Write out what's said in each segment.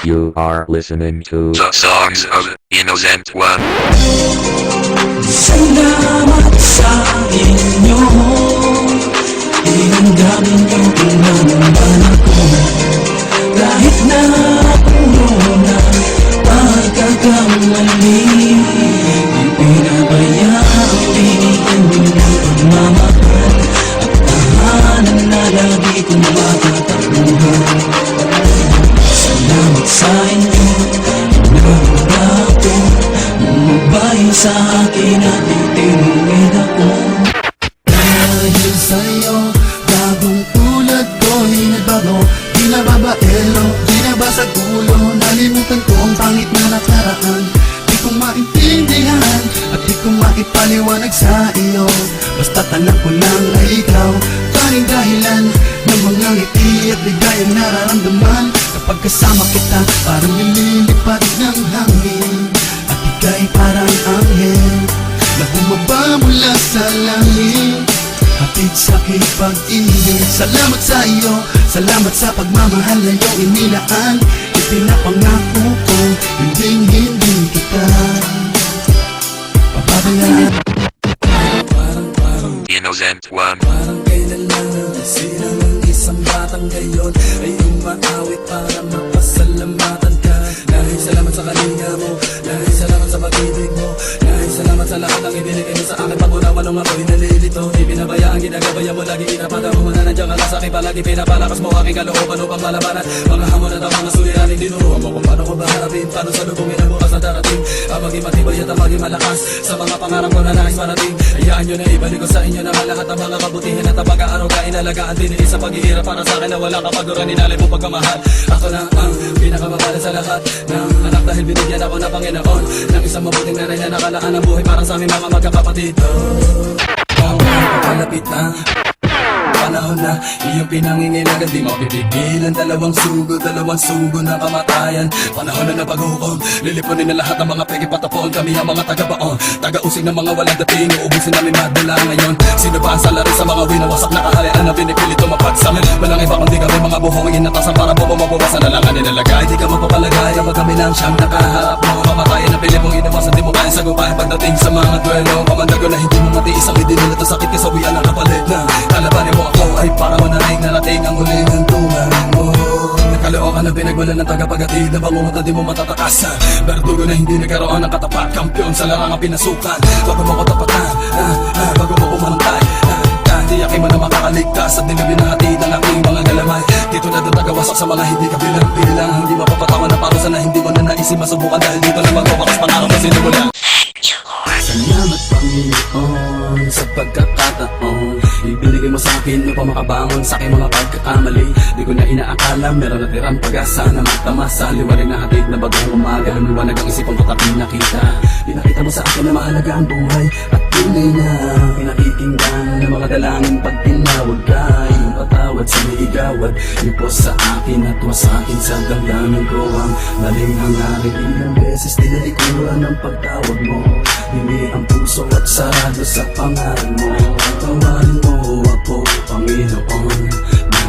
You are listening to The Songs of Innocent One. Salamat sa inyo. Inanggamin niyo ang naman ako. Kahit na puro na pagkakamali, pinabayaan binigyan niyo ng pagmamahal at tahanan na lagi kong matatakbuhan. Salamat sa inyo, naganda ako nung magbayo sa akin at itinuwid ako. Dahil sa'yo, bagong tulad ko'y nagbago. Di na babaero, di na basag ulo. Nalimutan ko ang pangit na nakaraan. Di ko maintindihan at di ko maipaliwanag sa iyo. Basta tanang ko lang ay ikaw, tanging dahilan ng mga ngiti at ligayang nararamdaman. Kapag kasama kita, parang nililipat ng hangin. At ika'y parang anghel na bumaba mula sa langit. Hatid sa aking pag-ibig. Salamat sa iyo, salamat sa pagmamahal na iyong inilaan. Ipinapangako ko, hindi kita pababayaan. Innocent One. Parang kailan lang nasira ng isang batang gayon ay umaawit para mapasalamatan ka. Dahil salamat sa kalinga mo, dahil salamat sa pag-ibig mo, dahil salamat sa lahat ng ibinigay mo sa akin. Pag-unawa nung ako'y nalilito, ibinabayaan, ginagabaya mo lagi, inapata mo na nandiyan ka lang sa akin palagi. Pinapalakas mo aking kalooban upang malabanan mga hamon at ang mga suliranin. Dinuruan mo kung paano ko baharapin, paano salubungin ang bukas na darating. Ang maging matibay at ang maging malakas sa mga pangarap ko na nais marating. Hayaan nyo na ibalik ko sa inyo na lahat ang mga kabutihan at ang pag-aaraw ka inalagaan. Dinilis sa paghihirap para sa akin na walang kapaguran. Inalay mo pagkamahal. Ako na ang pinakamabala sa lahat ng anak dahil binigyan ako na Panginoon ng isang mabuting nanay na nakalaan ang buhay para sa aming mga magkakapatid. Kapalapit ang panahon na iyong pinanginginagan, di mapipigilan. Dalawang sugo na kamatayan. Panahon na ng paghukom, lilipunin na lahat ng mga peke patapon. Kami ang mga taga-baon, taga-usig ng mga walang dating. Uubusin namin madala ngayon. Sino ba ang salari sa mga winawasak na kaharian na pinipilit tumapagsamin? Walang iba kundi kami mga buhong inatasan para po mabawasan na lang ang nilalagay. Di ka mapapalagay kapag kami lang siyang nakaharap mo. Mamatayan ang pilipong inawasan, di mo kaya sagupayan pagdating sa mga duelo. Pamandago na hindi mo matiis ang idinilat na sakit kasawian ang kapalit na kalabanin mo ako ay para mo narating narating ang huling hantungan mo. Nakalookan na pinagmulan ng tagapagatid na bangungot na di mo matatakas. Berdugo na hindi nagkaroon ng katapat, kampiyon sa larangang pinasukan. Bago mo ko tapatan, bago mo kumantay, di aking mo na makakaligtas at nilabin na hatid ang aking mga galamay. Dito na tatagawasak sa mga hindi kabilang-bilang. Hindi mapapatawan na parusa na hindi mo na naisip masubukan. Dahil dito na magpapakas pangarap mo sinimulan. Salamat Panginoon sa pagkakataon ibinigay mo sa akin upang makabangon sa aking mga pagkakamali. Di ko na inaakala meron natirang pag-asa na magtamasa. Liwanag na hatid na bagong umaga, lumiwanag ang isipang ko't aking nakita. Pinakita mo sa akin na mahalaga ang buhay at tunay na pinakikinggan ng mga dalangin pag tinawag ka. Yung patawad sa liigawad, yung po sa akin at was sa akin sa damdamin ko. Ang maling hangarin, ilang beses tinalikuran ng pagtawag mo. Hindi ang puso at sarado sa pangalan mo. Tawarin mo ako, Panginoon.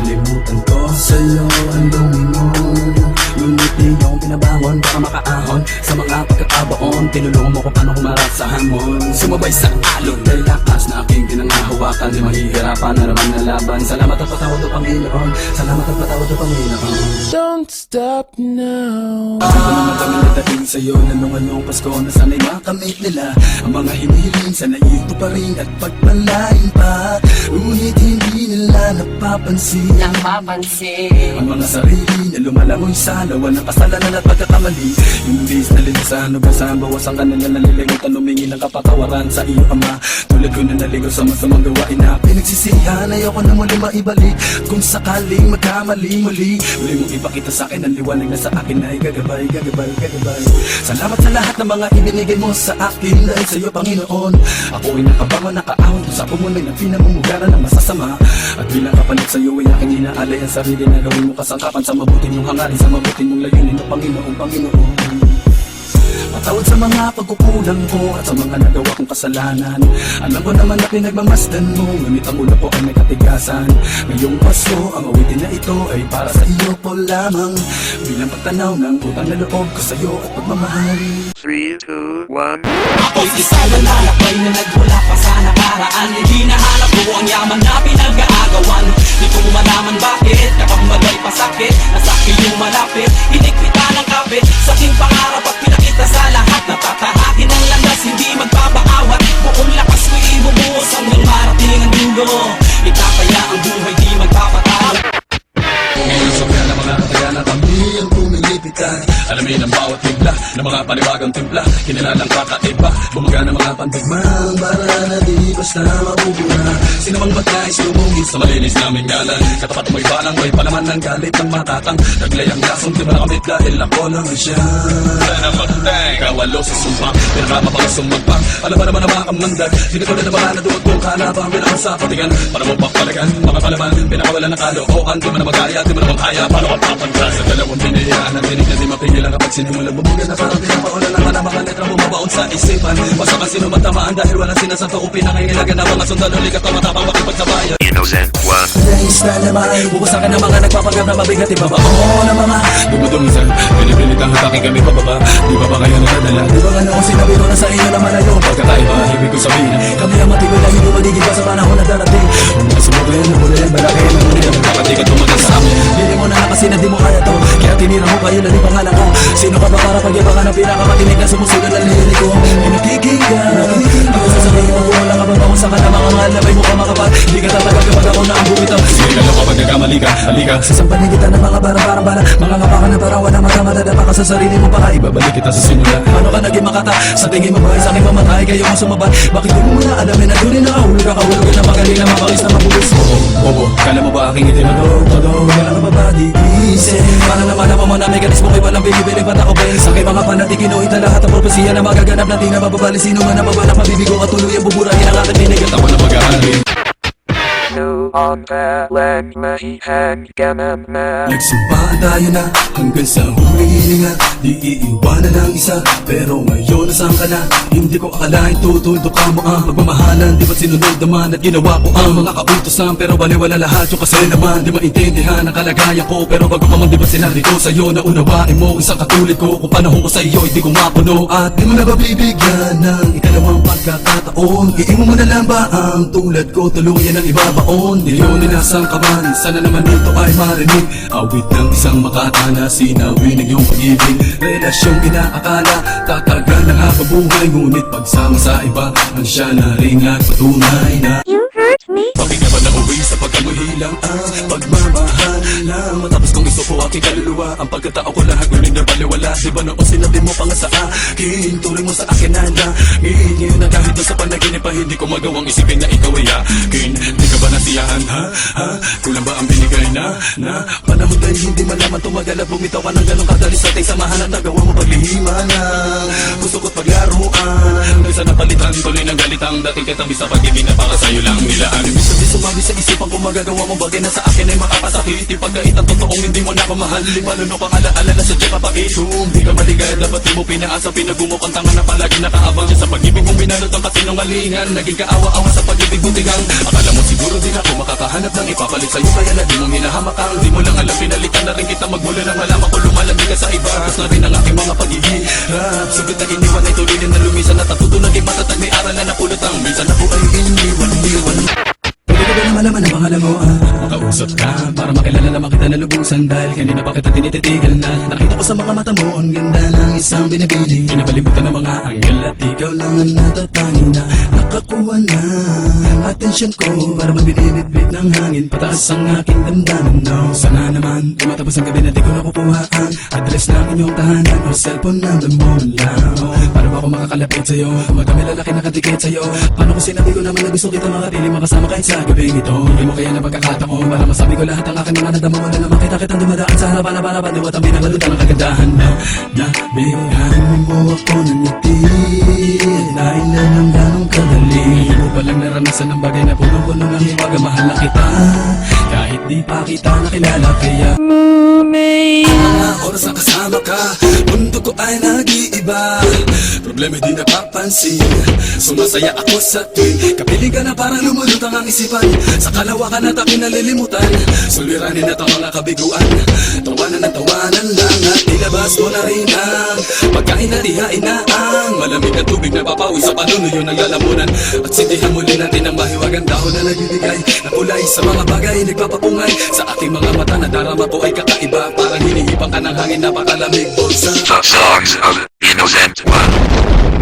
Nalimutan ko sa'yo ang Lumingon. Ngunit di iyong pinabangon para makaahon sa mga pagkakabaon. Tinulungan mo ko paano humarap sa hamon. Sumabay sa alon dahil lakas na aking pinangahawakan. Di mahihirapan na naman na laban. Salamat at patawad o Panginoon. Salamat at patawad o Panginoon. Don't stop now. Ako naman kami nagdating sa'yo na nung anong Pasko na sana'y makamit nila ang mga hinihiling. Sana ito pa rin at pagpalain pa. Ngunit hindi nila napapansin ang mga sarili na lumalangoy sa lawan ng kasalanan at pagkakamali. Imbis na linisan, nugasan, bawasan ka nila nalilimutan. Lumingi ng kapatawaran sa iyong ama. Tulad ko na naligaw sa masamang gawain na pinagsisihan. Ayoko na muli maibalik kung sakaling magkamali muli. Muli mong ipakita sa akin ang liwanag na sa akin ay gagabay. Salamat sa lahat ng mga ibinigay mo sa akin. Dahil sa iyo Panginoon, ako ay nakabangon, nakaahon sa pumunay na pinamumugaran ng masasama. At bilang kapalit sa iyo ay aking inaalay ang sarili na gawin mo kasangkapan sa mabuting mong hangarin, sa mabuting mong layunin o Panginoon. Patawad sa mga pagkukulang ko at sa mga nagawa kong kasalanan. Alam ko naman na pinagmamasdan mo, ngunit ang ulo ko ay may katigasan. Ngayong Pasko, ang awitin na ito ay para sa iyo po lamang, bilang pagtanaw ng utang na loob ko sa'yo at pagmamahal. 3, 2, 1. Ako'y isa na lalakbay na nagmula pa sa nakaraan. Hindi nahanap ko ang yaman na pinag-aagawan. Di ko malaman bakit kapag magay pasakit, nasa akin yung malapit, inikita ng kapit sa aking pangarap at pinakita sa lahat. Natatahakin ang landas, hindi magpapaawat. Buong lakas ko ibubuhos hanggang marating ang dulo. Itataya ang buhay, di magpapatawad. Ngayon sa kaya ng mga katayan na kami ang pumilipitan. Alamin ang bawat bigla ng mga panibagang timpla. Kinilalang kakaiba, bumaga ng mga pandigmang para na di basta mabubura. Sino mang ba't nais lumungin sa malinis naming ngalan? Katapat mo'y balang, may palaman ng galit ng matatang. Naglay ang lasong, di ba nakamit dahil ako lang siya. Sana magtay, kawalo sa sumpa, pinakama pang sumagpang. Alam ba naman ang mga kamandag, hindi ko na naman naduot kong kalabang. Pinakam sa patigan, para mo pakpalagan mga palaman, pinakawalan ng kalookan. Di mo na magaya, di mo na magkaya, paano ka papagka sa dalawang binayaan? Ang tinig na di mapigilan kapag sinimulang bumugan na parang pinapaulan naman ang mga letra bumabaon sa isipan. Basta man sino matamaan dahil walang sinasanto o pinangingilagan ng mga sundalo. Likat ka matapang makipagsabayan. Innocent 1. Nais na naman, bubusakan ng mga nagpapagam na mabigat. Ibabaon ng mga dumudungisan, pinipilit ang hatakin kami pababa. Di ba ba kayo nakadala? Di ba nga noong sinabi ko na sa inyo na malayo? Pagkakaiba, ibig ko sabihin, kami ang matibay na hindi maligid pa sa panahon na darating. Kung nasumugin, nabulihan, malaki, nabulihan, magkakatik at tumagal sa amin. Hindi mo na kasi na di mo kaya to, kaya tinira mo kayo na di pangalan ko. Sino ka ba para pagyabakan ng pinakamatinig na sumusunod ang lirik ko? Ay nakikig ka, ako sasabihin mo, wala ka bang kamusta ka na mga ngalabay mo ka makapat. Di ka talaga kapag ako na ang bumitaw. Sige ka lang kapag nagkamali ka, halika. Sasampanin kita ng mga barang-barang bala, mga kapakan na parang wala magkamadadapa ka sa sarili mo. Baka ibabalik kita sa simula. Ano ka naging makata? Sa tingin mo ba ay sa aking mamatay kayo ang sumabat? Bakit di mo muna alamin na tunay na kahulog ka? Kahulog na magaling na mapakis na mabulis. Bobo, kala mo ba aking itim? Todo, wala ka ba ba diisip? Para naman mo na mekanismo kay walang binibiling patakobay. Sa aking mga panatikin o ita lahat ang propesiya na magaganap na di na mababali. Sino man na mabalak mabibigo at tuloy ang buburahin ang aking tinig at ako na mag-aalin. No on the land, mahihan ka naman. Nagsumpaan tayo na hanggang sa huling hininga. Di iiwanan ng isa, pero ngayon nasaan ka na? Hindi ko akalain tutuldok ka mo ang pagmamahalan. Di ba't sinunod naman at ginawa ko ang mga kautosan? Pero baliwala lahat yung kasi naman di maintindihan ang kalagayan ko. Pero bago pa man di ba't sinabi ko sa'yo na unawain mo isang katulad ko? Kung panahon ko sa'yo hindi ko mapuno at di mo na ba bibigyan ng ikalawang pagkakataon? Iimo mo na lang ba ang tulad ko tuluyan ng ibabaon? Milyonin nasang kaban, sana naman dito ay marinig. Awit ng isang makata na sinawi ng iyong pag-ibig. Relasyong inaakala, tatagal ng habang buhay. Ngunit pagsama sa iba, ang siya na rin nagpatunay na You hurt me. bakit ka ba nauwi sa pagkamuhilang ang pagmamahal lang? Matapos kong isuko aking kaluluwa, ang pagkatao ko lahat ngunit na baliwala. Di ba noon sinabi mo pa nga sa akin, tuloy mo sa akin na ngayon na kahit sa panaginip pa hindi ko magawang isipin na ikaw ay akin. Di ka ba nasiyahan ha? Kulang ba ang binigay na panahon dahil hindi malaman tumagal at bumitaw ka ng ganong kadalis sa ating samahan at nagawa mo paglihiman ng gusto ko't paglaruan. Kaysa napalitan tuloy ng galitang dating katabi sa pag-ibig na para sa'yo lang nilaan. Ibig sabihin sumabi sa isipan kung magagawa mo bagay na sa akin ay makapasakit. Yung pagkait ang totoong hindi mo na kamahal. Limalunok ang alaala na sadya ka pag-itum. Di ka maligay dapat di mo pinaasa. Pinagumukang tanga na palagi nakaabang sa pag-ibig mong binalot ang kasinungalingan. Naging kaawa-awa sa pag-ibig butigang. Akala mo siguro di na ako makakahanap ng ipapalit sa'yo. Kaya na di mong hinahamakang. Di mo lang alam pinalitan na rin kita magmula nang malaman ko lumalamig ka sa iba. Tapos na rin ang aking mga pag-ihirap. Sugit na iniwan ay tuloy na lumisan. At natuto naging matatag may aral na napulot ang minsan ako ay iniwan. Pwede ka ba na malaman ang pangalan mo makausap ka para makilala naman kita na lubusan. Dahil kanina pa kita tinititigan na nakita ko sa mga mata mo ang ganda ng isang binibili. Kinabalimutan ng mga anghel at ikaw lang ang natatangi na nakakuha na atensyon ko para mabinibit ng hangin. Pataas ang aking damdamin no. Sana naman tumatapos ang gabi na di ko nakukuha ang address ng inyong tahanan o cellphone number mo lang. Paano ba ako makakalapit sa'yo? Madami lalaki nakadikit sa'yo. Paano kung sinabi ko naman na gusto kita makatili makasama kahit sa gabing ito? Hindi mo kaya na pagkakataon para masabi ko lahat ang aking mga nadama mo na naman kita kitang dumadaan sa harapan-harapan. Diwat ang binabalutan ng kagandahan na nabihan mo ako ng ngiti. Lain na ng ganong kadali. Hindi mo palang naranasan ng bagay na punong-puno ng hiwaga. Mahal na kita kahit di pa kita nakilala kaya mga oras na kasama ka, mundo ko ay nag-iiba. Problema di napapansin, sumasaya ako sa tuwing kapiling ka na parang lumulutang ang isipan. Sa kalawakan at aking nalilimutan, suliranin at ang mga kabiguan. Tawanan lang at ilabas mo na rin ang pagkain at ihain na ang malamig na tubig na papawi sa panunuyo ng lalamunan. At sindihan muli natin ang mahiwagang dahon na nagbibigay na kulay sa mga bagay nagpapapungay. Sa ating mga mata na darama ko ay kakaiba, parang hinihipang ka ng hangin, napakalamig bulsa. The songs of Innocent One.